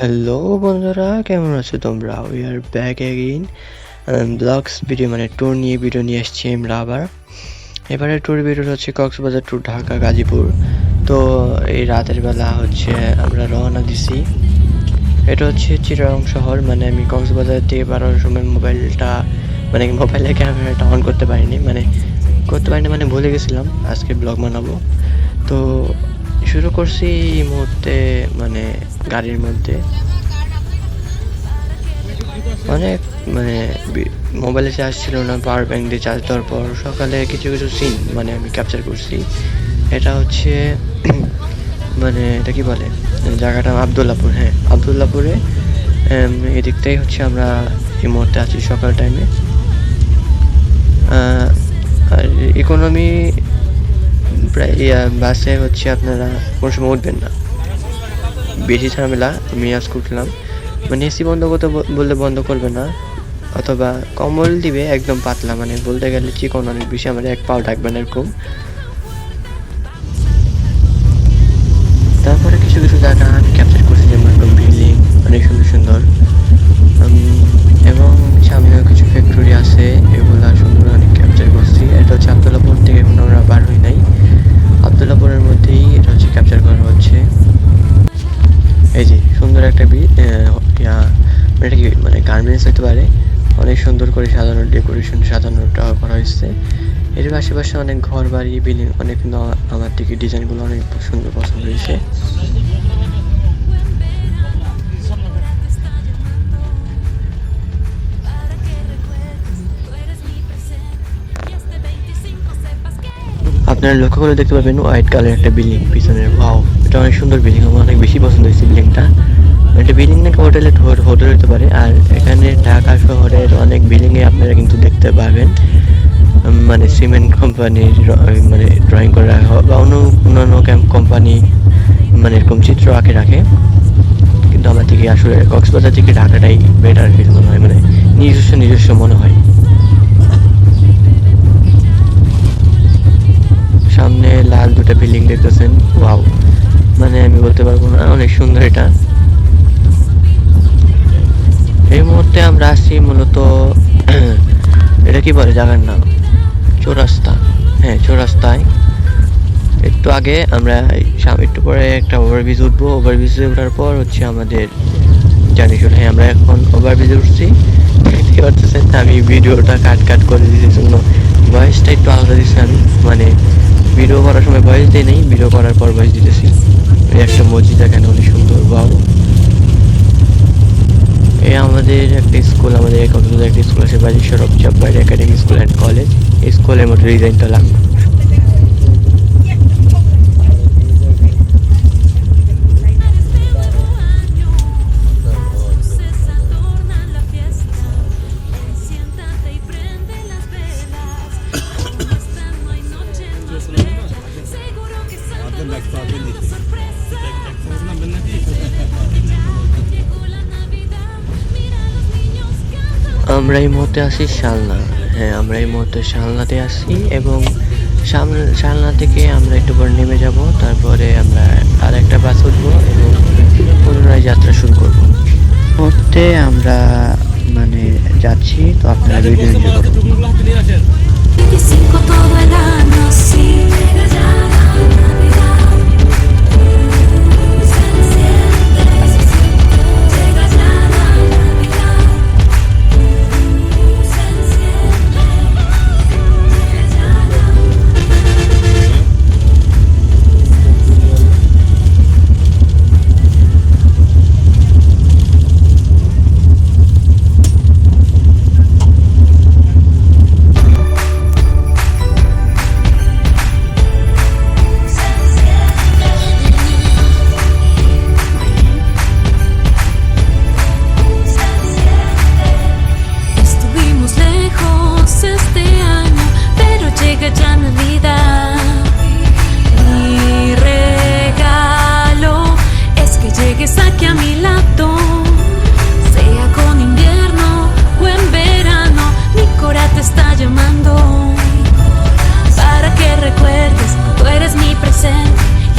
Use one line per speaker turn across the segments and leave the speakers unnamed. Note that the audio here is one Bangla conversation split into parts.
হ্যালো বন্ধুরা, কেমন আছো তোমরা? We are back again vlogs video, মানে ট্যুর নিয়ে ভিডিও নিয়ে এসেছি আমরা আবার। এবারে ট্যুর ভিডিও হচ্ছে কক্সবাজার টু ঢাকা গাজীপুর। তো এই রাতের বেলা হচ্ছে আমরা রওনা দিছি। এটা হচ্ছে চিটাগং শহর, মানে আমি কক্সবাজার থেকে বেরোনোর সময় মোবাইলের ক্যামেরাটা অন করতে পারিনি, মানে ভুলে গেছিলাম আজকে ব্লগ বানাবো। তো শুরু করছি এই মুহূর্তে, মানে গাড়ির মধ্যে অনেক মোবাইলে চার্জ ছিল না, পাওয়ার ব্যাংক দিয়ে চার্জ দেওয়ার পর সকালে কিছু কিছু সিন আমি ক্যাপচার করছি। এটা হচ্ছে এটা কি বলে জায়গাটা, আবদুল্লাপুর। হ্যাঁ, আবদুল্লাপুরে এদিকটাই হচ্ছে আমরা এই মুহূর্তে আছি সকাল টাইমে। আর ইকোনমি প্রায় বাসে হচ্ছে আপনারা কোনো সময় উঠবেন না, বেশি ঝামেলা। আমি আজকে উঠলাম, এসি বন্ধ করতে বললে বন্ধ করবে না, অথবা কম্বল দিবে একদম পাতলা, বলতে গেলে চিকন অনেক বেশি, আমার এক পাও ঢাকবে না এরকম। তারপরে কিছু কিছু জায়গা আমি ক্যাপচার করছি, যেমন বিল্ডিং অনেক সুন্দর সুন্দর, এবং সামনেও কিছু ফ্যাক্টরি আছে, এগুলা সুন্দর অনেক ক্যাপচার করছি। এটা হচ্ছে আবদুল্লাপুর থেকে এখন আমরা বার হই নাই, আবদুল্লাপুরের মধ্যেই এটা হচ্ছে ক্যাপচার করা হচ্ছে। এই যে সুন্দর একটা এটা কি গার্মেন্টস হতে পারে, অনেক সুন্দর করে সাজানোটা করা হয়েছে। এর আশেপাশে অনেক ঘর বাড়ি বিল্ডিং অনেক, কিন্তু আমার দিকে ডিজাইনগুলো অনেক সুন্দর পছন্দ হয়েছে। আপনারা লক্ষ্য করে দেখতে পাবেন হোয়াইট কালার একটা বিল্ডিং পিছনের। ওয়াও, এটা অনেক সুন্দর বিল্ডিং, আমার অনেক বেশি পছন্দ হয়েছে বিল্ডিংটা। এটা বিল্ডিং নাকি হোটেল হতে পারে। আর এখানে ঢাকা শহরের অনেক বিল্ডিংয়ে আপনারা কিন্তু দেখতে পাবেন সিমেন্ট কোম্পানির ড্রয়িং করে রাখা বা অন্যান্য কোম্পানি এরকম চিত্র আঁকে রাখে। কিন্তু আমার থেকে আসলে কক্সবাজার থেকে ঢাকাটাই বেটার ফিল মনে হয়, নিজস্ব মনে হয়। সামনে লাল দুটো বিল্ডিং দেখতেছেন, ওয়াও, আমি বলতে পারবো না, অনেক সুন্দর এটা। এই মুহূর্তে আমরা আসছি মূলত এটা কি বলে জায়গার নাম, চৌরাস্তা। হ্যাঁ, চৌরাস্তায় একটু আগে আমরা একটু পরে একটা ওভারব্রিজ উঠবো। ওভারব্রিজে ওঠার পর হচ্ছে আমাদের জার্নি শুরু। হ্যাঁ, আমরা এখন ওভারব্রিজে উঠছি। দেখতে পাচ্ছেন আমি ভিডিওটা কাট করে দিয়েছি, জন্য ভয়েসটা একটু আলাদা দিচ্ছি। আমি ভিডিও করার সময় ভয়েস দিই নেই, ভিডিও করার পর ভয়েস দিতেছি। এই একটা মসজিদ এখানে অনেক সুন্দর, বাউ। এই আমাদের একটা স্কুল, আমাদের কক্সবাজার একটা স্কুল আছে, বাজি সরব Jabbar academy school and college. এই স্কুলের মধ্যে ডিজাইনটা লাগবে। আমরা এই মুহূর্তে আসি শালনা। হ্যাঁ, আমরা এই মুহূর্তে শালনাতে আসি, এবং শালনা থেকে আমরা একটু পর নেমে যাব। তারপরে আমরা আর একটা বাস উঠবো এবং পুনরায় যাত্রা শুরু করবো। মুহূর্তে আমরা যাচ্ছি, তো আপনারা ভিডিও এনজয় করুন।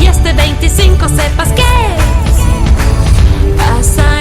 Y este 25 sepas que pasa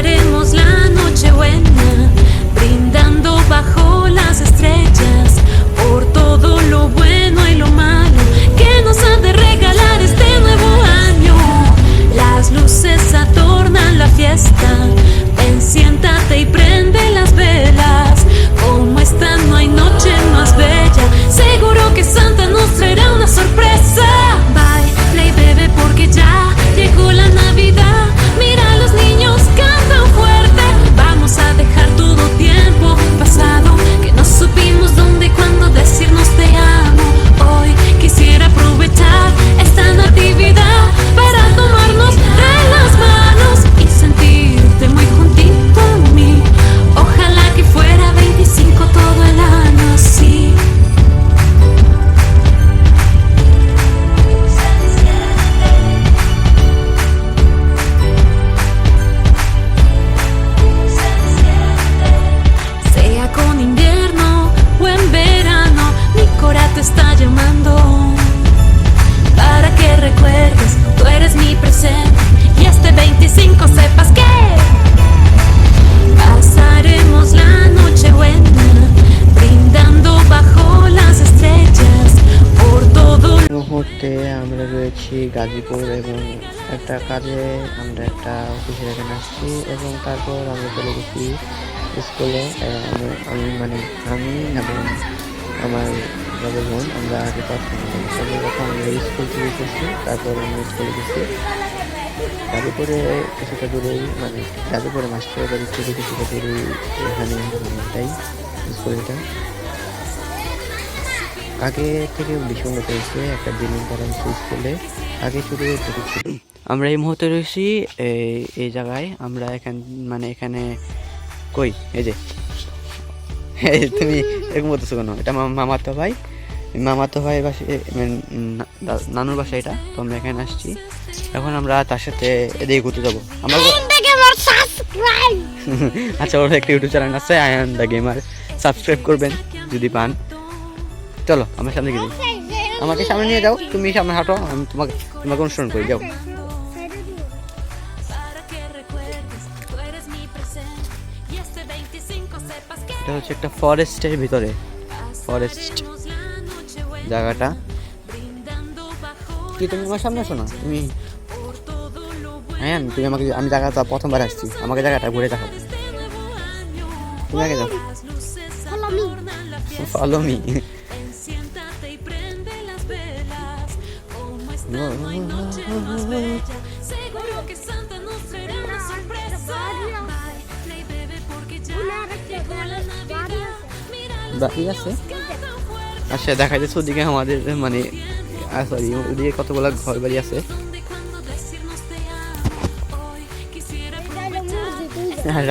একটা কাজে আমরা একটা অফিসের এখানে আসছি এবং তারপর আমরা চলে গেছি স্কুলে। আমি এবং আমার বড় বোন আমরা আগে সর্বপ্রথম আমরা স্কুল থেকে এসেছি, তারপর আমরা স্কুলে গেছি। জাদুপুরে কিছুটা দূরেই জাদুপুরে মাস্টারের বাড়ি থেকে কিছুটা দূরেই এখানে এটাই স্কুলটা। আগে থেকে বেশি উন্নত হয়েছে, একটা বিল্ডিং করা হয়েছে স্কুলে, আগে শুধু এটুকু ছিল। আমরা এই মুহূর্তে রয়েছি এই জায়গায়। আমরা এখানে কই এই যে তুমি এরকম বলতেছো কেন? এটা মামাতো ভাই বাসা, নানুর বাসা এটা। তো আমরা এখানে আসছি, এখন আমরা তার সাথে এদিকে ঘুরতে যাবো। আচ্ছা, ওর একটা ইউটিউব চ্যানেল আছে আয়ান দ্য গেমার, সাবস্ক্রাইব করবেন যদি পান। চলো আমার সামনে গিয়ে আমাকে সামনে নিয়ে যাও, তুমি সামনে হাঁটো, আমি তোমাকে অনুসরণ করি, যাও। এটা হচ্ছে একটা ফরেস্টের ভিতরে, ফরেস্ট জায়গাটা। কি তুমি আমার সামনে আসো না? হ্যাঁ, তুমি আমাকে, আমি জায়গাটা প্রথমবার আসছি, আমাকে জায়গাটা ঘুরে দেখাও। তুমি আগে যাও, ফলো মি। বাকি আছে, আচ্ছা দেখা যাচ্ছে ওদিকে আমাদের সরি, ওদিকে কতগুলো ঘর বাড়ি আছে।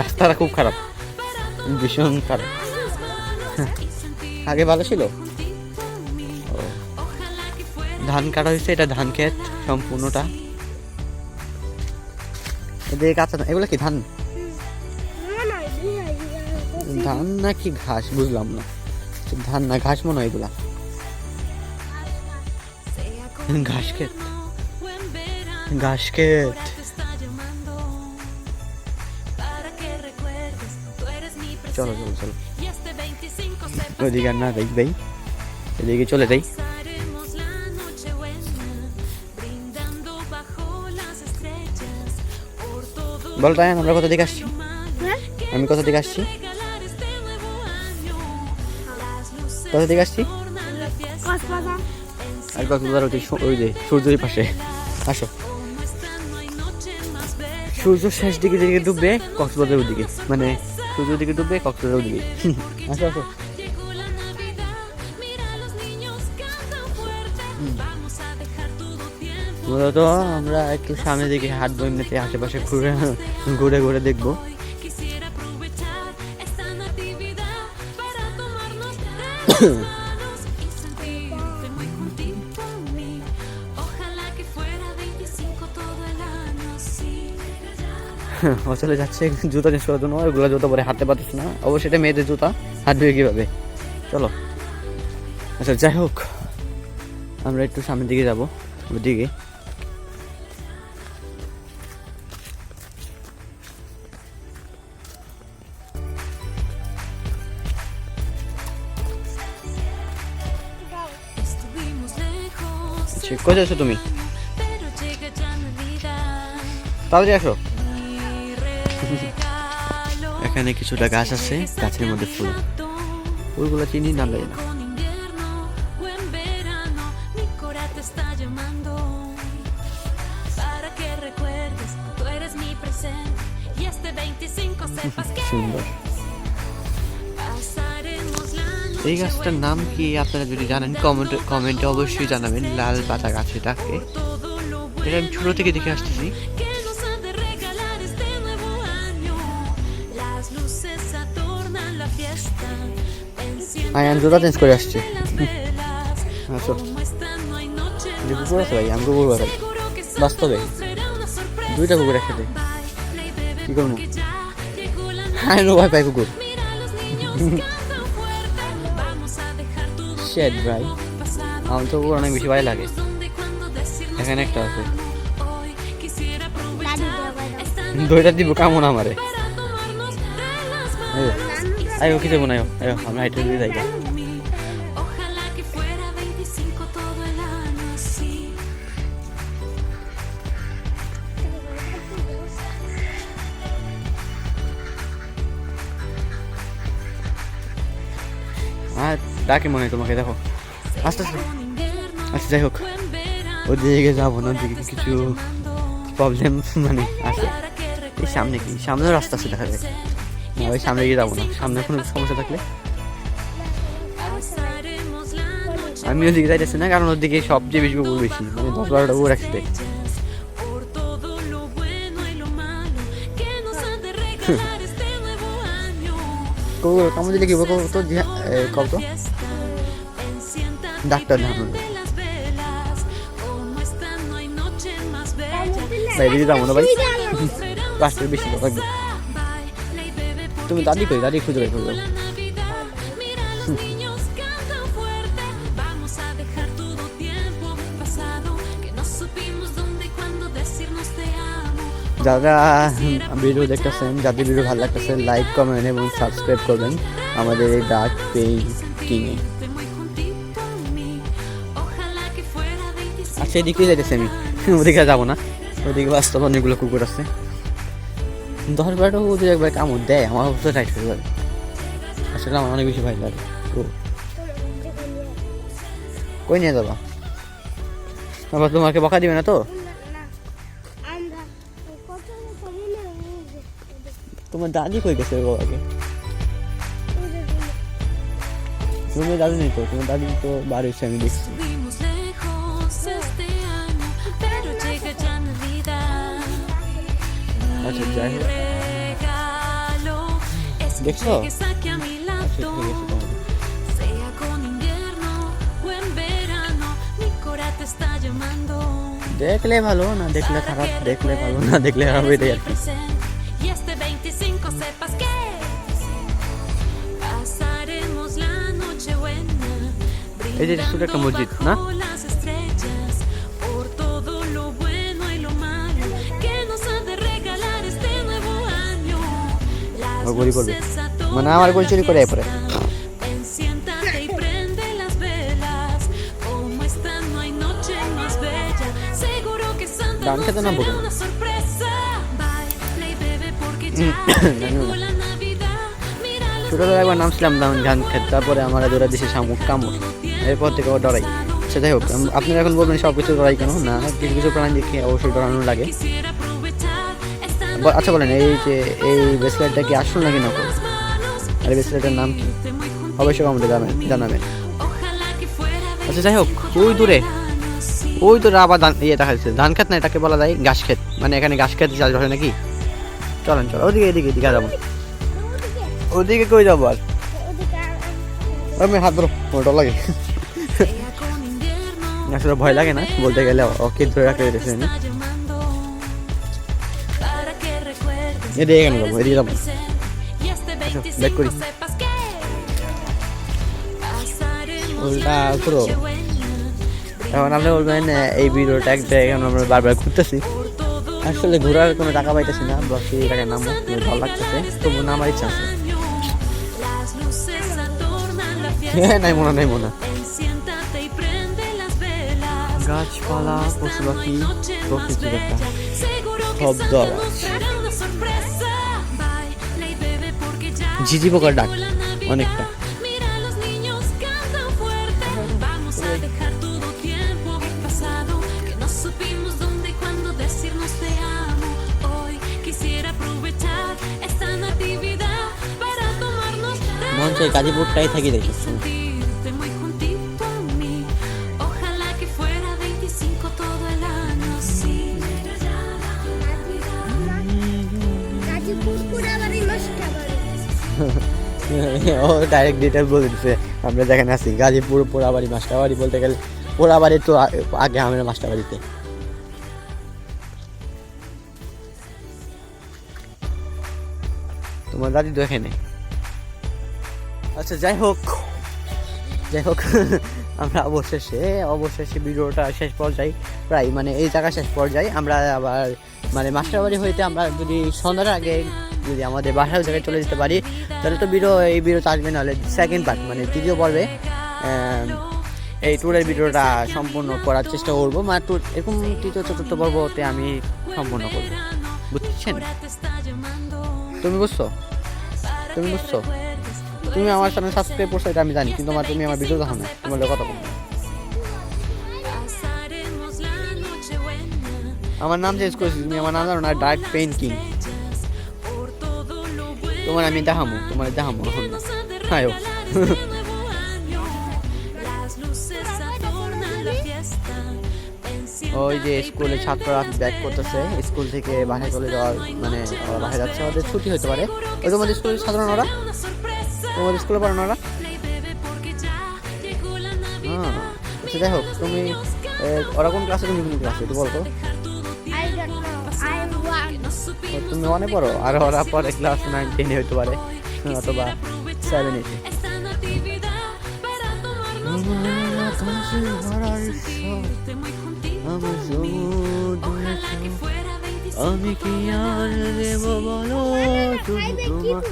রাস্তাটা খুব খারাপ, ভীষণ খারাপ। আগে ভালো ছিল। ধান কাটা হয়েছে, এটা ধান ক্ষেত সম্পূর্ণটা। এদিকে কাঁচা, এগুলো কি ধান? ধান নাকি ঘাস বুঝলাম না, ধান না ঘাস মনে হয় এগুলা। ঘাস ক্ষেত, ঘাস ক্ষেত। চলো চলো চলো, ওইদিকে আর না যাই ভাই, এদিকে চলে যাই। বল রায়ান, আমরা কোথা থেকে আসছি? আমি কোথা থেকে আসছি? কোথা থেকে আসছি? আর কক্সবাজার, ওই যে সূর্যের পাশে। আসো, সূর্য শেষ দিকে দিকে ডুববে কক্সবাজারের ওদিকে, সূর্যের দিকে ডুববে কক্সবাজারের ওদিকে। আসো আসো। মূলত আমরা একটু সামনের দিকে হাঁটবো, এমনিতে আশেপাশে ঘুরে ঘুরে দেখবো। চলে যাচ্ছে জুতা চেঞ্জ করার জন্য, ওইগুলো জুতা পরে হাঁটতে পারতেছে না, অবশ্যই এটা মেয়েদের জুতা, হাঁটবে কিভাবে? চলো। আচ্ছা যাই হোক, আমরা একটু সামনের দিকে যাবো, ওদিকে। কোথায় আছো তুমি? তাড়াতাড়ি আসো। এখানে কিছুটা গাছ আছে, গাছের মধ্যে ফুল, ফুলগুলো চিনি না লাগে না। সুন্দর। এই গাছটার নাম কি আপনারা যদি জানেন কমেন্টে অবশ্যই জানাবেন। লাল পাতা গাছ এটাকে, এটা আমি ছোট থেকে দেখে আসতেছি। আয়ান জোড়া চেঞ্জ করে আসছে। আচ্ছা, কুকুর আছে ভাই, আমি কুকুর বাড়াই বাস্তবে, দুইটা কুকুর একসাথে কি করবো? হ্যাঁ, ভয় পাই কুকুর। শেড ভাই, আমার তো কুকুর অনেক বেশি ভয় লাগে। এখানে একটা আছে, দুইটা দিব কেমন আমারে? আয়ো কিছু মনে হয়, আয়ো আমরা হাইটে দিয়ে যাই।
ডাকে মনে হয় তোমাকে, দেখো আস্তে আস্তে। আচ্ছা যাই হোক, ওদিকে যাবো না, ওদিকে কিছু প্রবলেম মানে আছে। এই সামনে কি, সামনেও রাস্তা আছে দেখা যায়, না ওই সামনে গিয়ে যাবো না, সামনে কোনো সমস্যা থাকলে। আমি ওদিকে যাইতেছি না, কারণ ওদিকে সবচেয়ে বেশি কুকুর, বেশি মানে 10-12টা কুকুর একসাথে। কুকুর কামড় দিলে কি বলবো তো, কব তো ডাক্তার দেখানো ভাই, এদিকে যাবো না ভাই, রাস্তায় বেশি লোক থাকবে। তুমি দাদি কই, দাদি খুঁজে বের করবে। যারা ভিডিও দেখতেছেন, যাদের ভিডিও ভালো লাগতেছে, লাইক কমেন্ট এবং সাবস্ক্রাইব করবেন আমাদের এই ডার্ক পেইন্টিংয়ে। আচ্ছা এদিকেই যাইতেছি আমি, ওদিকে যাবো না, ওদিকে বাস্তব অনেকগুলো কুকুর আছে। 10-12টা কুকুর একবার কামড় দেয়, আমার অবস্থা টাইট হয়ে যাবে। আসলে আমার অনেক বেশি ভয় লাগে। কই নিয়ে যাবা? আবার তোমাকে বকা দিবে না তো? তোমার দাদি কই গেছে বাবাকে? তোমার দাদি নেই তো, তোমার দাদি তো বাড়ি এসে আমি দেখছি। আচ্ছা যাই হোক, দেখছো? আচ্ছা ঠিক আছে তাহলে। দেখলে ভালো, না দেখলে খারাপ, দেখলে ভালো না দেখলে খারাপ, এটাই আর কি। এই যে ছোট একটা মসজিদ না, গুলি করবে মানে আমার গুলি চুরি করে পরে। ডান খেতে নামবো কেন? ছোটবেলায় একবার নামছিলাম ধান খেত, তারপরে আমার দৌড়া দিছে শামুক কামড়, এরপর থেকে ও ডরাই। সে যাই হোক, আপনারা এখন বলবেন সব কিছু ডরাই কেন? না, কিছু কিছু প্রাণী দেখে অবশ্যই ডরানো লাগে। আচ্ছা বলেন, এই যে এই ব্রেসলেটটা কি আসল নাকি নকল? আর এই ব্রেসলেটের নাম কি? অবশ্যই আমাদের জানাবেন। আচ্ছা যাই হোক, ওই দূরে আবার ইয়ে দেখা যাচ্ছে, ধান খেত না, এটাকে বলা যায় ঘাস খেত, মানে এখানে ঘাস খেত চাষ হয় নাকি? চলেন চলো ওদিকে, এদিকে যাবো। ওদিকে কই যাবো আর? আমি হাত ধরো, ওটা লাগে। আসলে ভয় লাগে না বলতে গেলে, ওকে ধরে রাখতে পেরেছি আমি। এদিকে কেন যাবো? এদিকে যাবো, ব্যাক করি। ওটা পুরো এখন আপনি বলবেন এই ভিডিওটা এক জায়গায় আমরা বারবার ঘুরতেছি। আসলে ঘোরার কোনো টাকা পাইতেছি না, বসে এই টাকায় নামো, ভালো লাগতেছে, তবু নামার ইচ্ছা আছে। হ্যাঁ নাই মনে গাছপালা, পশু পাখি, প্রকৃতির একটা শব্দ, ঝিঝি পোকার ডাক অনেকটা। মন চাই গাজীপুরটাই থাকি দেখি। ও ডাইরেক্ট ডিটেল বলে দিচ্ছে, আমরা যেখানে আছি গাজীপুর পোড়াবাড়ি মাস্টারবাড়ি, বলতে গেলে পোড়াবাড়ি তো আগে আমরা মাস্টারবাড়িতে। তোমার দাদি তো এখানে। আচ্ছা যাই হোক আমরা অবশেষে ভিডিওটা শেষ পর্যায়ে প্রায়, মানে এই জায়গা শেষ পর্যায়ে। আমরা আবার মানে মাস্টারবাড়ি হইতে আমরা যদি সন্ধ্যার আগে যদি আমাদের বাসার জায়গায় চলে যেতে পারি, তাহলে তো এই ভিডিওটা আসবে, নাহলে সেকেন্ড পার্ট মানে তৃতীয় পর্বে এই ট্যুরের ভিডিওটা সম্পূর্ণ করার চেষ্টা করবো। মানে ট্যুর এরকম তৃতীয় চতুর্থ পর্বতে আমি সম্পূর্ণ করবো, বুঝছেন? তুমি বুঝছো? তুমি আমার চ্যানেল সাবস্ক্রাইব করছো এটা আমি জানি, কিন্তু তুমি আমার ভিডিও দেখো না, তোমার কথা বলো। আমার নাম চেঞ্জ করেছি, তুমি আমার নাম জানো না, ডার্ক পেইন কিং। তোমার আমি দেখামো এখন না। আয়ো ওই যে স্কুলে ছাত্ররা ব্যাক করতেছে, স্কুল থেকে বাসায় চলে যাওয়ার মানে বাসায় যাচ্ছে, ওদের ছুটি হতে পারে। ওই তোমাদের স্কুলের সাধারণ ওরা, তোমাদের স্কুলে পড়ানো ওরা। হ্যাঁ আচ্ছা যাই হোক, তুমি ওরা কোন ক্লাসে, তুমি কোন ক্লাসে একটু বলতো? তুমি অনেক পড়ো, আর ওরা পরে ক্লাস 9 10 হতে পারে, অথবা 7 8। আমি কি আর দেব বলো শুধু তোমার,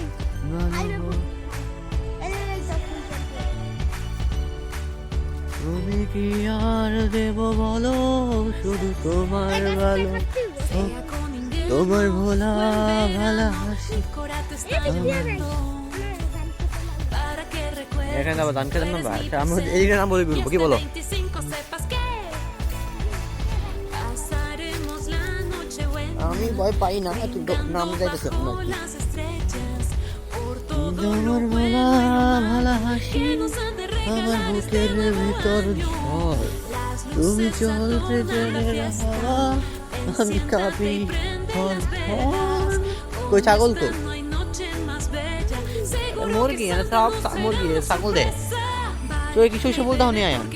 তুমি কি আর দেব বলো শুধু তোমার ভালো, তোমার ভোলা ভালা হাসি। এখানে আবার গান খেলাম না, আমি এই নাম বলে বলবো, কি বলো? আমি ভয় পাই না, নাম যাইতেছে তোমার ভোলা ভালা হাসি, আমার বুকের ভিতর ঝড়, তুমি চলতে ট্রেনের হাওয়া, আমি কাঁপি থর থর। কই ছাগল তো মুরগি, সব মুরগি ছাগল দে, তুই কিছু এসে বলতে হনি আয়ান।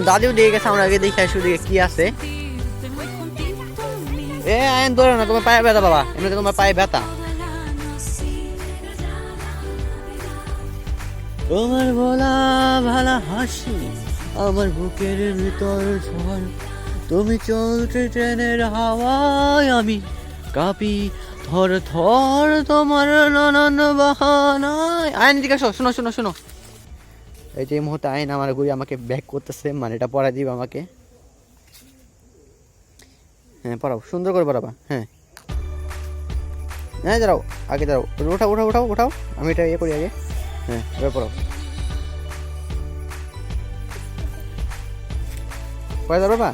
দাদিও দিয়ে গেছে, আমরা আগে দেখে আসি ওদিকে কি আছে। এ আয়ন ধরো না, তোমার পায়ে ব্যথা বাবা, এমনিতে তোমার পায়ে ব্যথা। তোমার ভোলা ভালা হাসি, আমার বুকের ভিতর ঝড়, তুমি চলতে ট্রেনের হাওয়ায়, আমি কাঁপি থর থর তোমার নানান বাহানায়। আইন দিকে শোনো শোনো শোনো, এই যে মুহূর্তে আইন আমার গুড়ি আমাকে ব্যাক করতেছে, মানে এটা পড়া দিবে আমাকে। হ্যাঁ পড়াও, সুন্দর করে পড়াবা। হ্যাঁ হ্যাঁ দাঁড়াও, আগে দাঁড়াও, ওঠাও ওঠাও ওঠাও ওঠাও, আমি এটা ইয়ে করি আগে। হ্যাঁ এবার পড়াও, পড়া দাঁড়ো বা।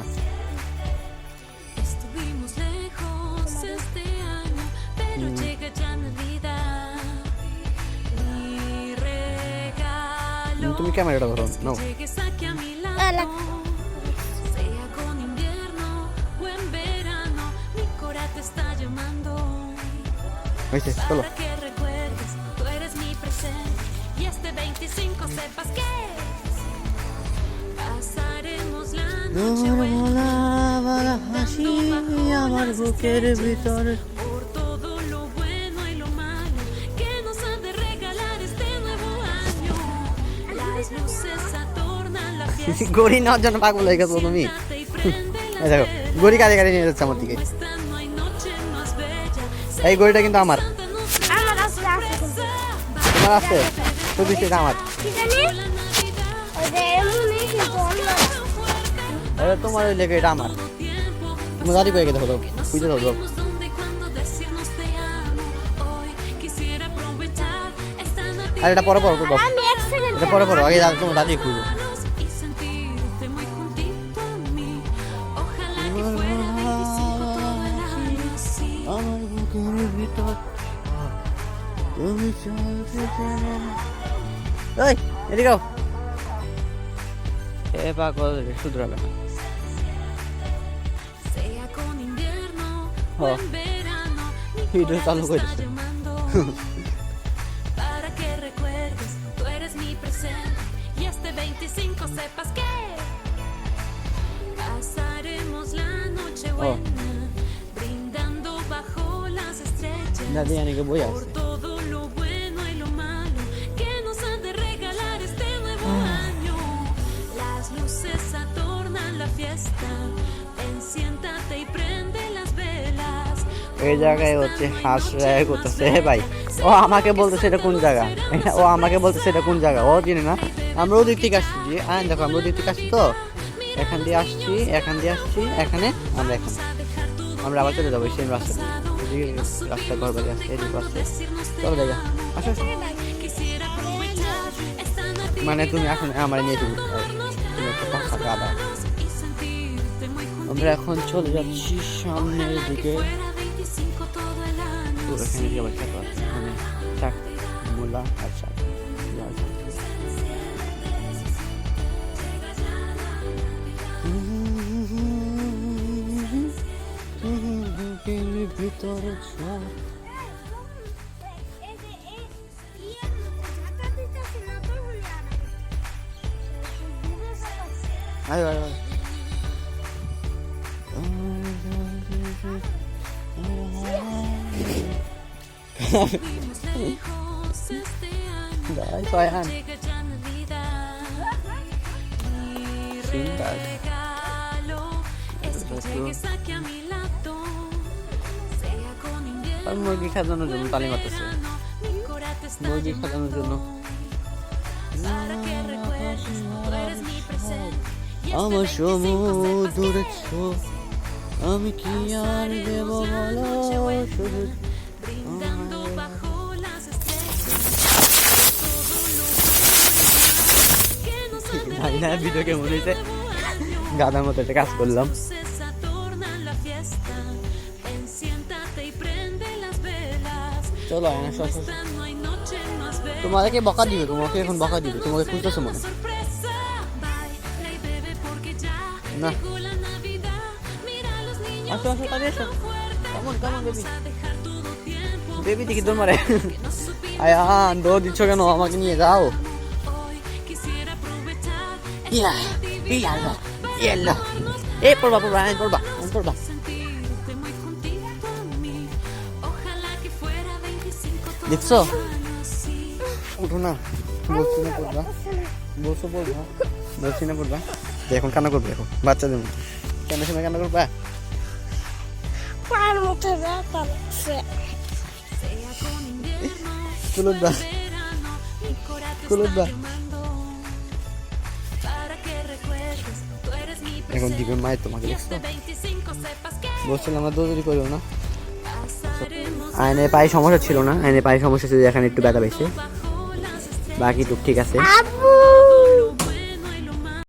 তুমি ক্যামেরাটা ধরো নাও। হয়েছে চলো। হাসি আমার বুকের ভিতর, গড়ি নেওয়ার জন্য পাগল হয়ে গেছো তুমি। দেখো গড়ি কাজে কাজে নিয়ে যাচ্ছে আমার দিকে। এই গড়িটা কিন্তু আমার, তোমার আছে তো দিচ্ছে আমার, তোমার ওই লেগে এটা আমার। তুমি গাড়ি পেয়ে গেছে, হলো বুঝতে হলো। আর এটা পরে পড়ো, এটা পরে পড়ো, আগে তোমার দাদি খুঁজো। আমার বুকের ভিতর তুমি চলতে এই এদিকে এ পাগল শুধরাবে না। ভিডিও চালু করে nadie ni que voy a hacer. Las luces adornan la fiesta. Ven, siéntate y prende las velas. এই জায়গায় হচ্ছে হাঁস রায় করতেছে ভাই। ও আমাকে বলতেছে এটা কোন জায়গা, ও আমাকে বলতেছে এটা কোন জায়গা, ও চিনি না। আমরা ওদিক থেকে আসছি, দেখো আমরা ওদিক থেকে আসছি তো, এখান দিয়ে আসছি, এখানে আমরা আবার চলে যাবো সেম রাস্তা দিয়ে। রাস্তা ঘর বাড়ি আসছে, এদিকে আসছে, চলো জায়গা আসো আসো। মানে তুমি এখন আমার নিয়ে তুমি একটা কথা গাদা। আমরা এখন চলে যাচ্ছি সামনের দিকে। তো এখানে যে আবার শাক আছে, মানে শাক, মূলা আর শাক, লাল শাক। ভিতরে আয় আয় আয়। Đấy, xoay ăn. Xính đấy. আর মুরগি খাজানোর জন্য তালি মারতেছে, মুরগি খাজানোর জন্য। আমার সমুদ্র ছোঁয়া, আমি কি আর দেব বলো শুধু। ভিডিও কেমন হয়েছে, গাধার মতো একটা কাজ করলাম। চলো তোমাদেরকে বকা দিবে, তোমাকে এখন বকা দিবে, তোমাকে খুঁজতেছে মনে না। আসো আসো তাড়াতাড়ি আসো, কেমন কেমন বেবি, বেবি দেখি দৌড় মারে। আয়ান দৌড় দিচ্ছ কেন, আমাকে নিয়ে যাও। এ পড়বা পড়বা পড়বা পড়বা। দেখছো উঠো না, বলছি না পড়বা, বলছো পড়বা, বলছি না পড়বা। এখন কান্না করবে, এখন বাচ্চাদের মতো কেন সময় কান্না করবা। কুলুদা কুলুদা এখন দিবে মায়ের তোমাকে, দেখছো বলছিলাম আমরা দৌড়ি করিও না। আইনে পায়ে সমস্যা ছিল না, আইনে পায়ে সমস্যা ছিল, এখানে একটু ব্যথা পেয়েছে, বাকি তো ঠিক আছে।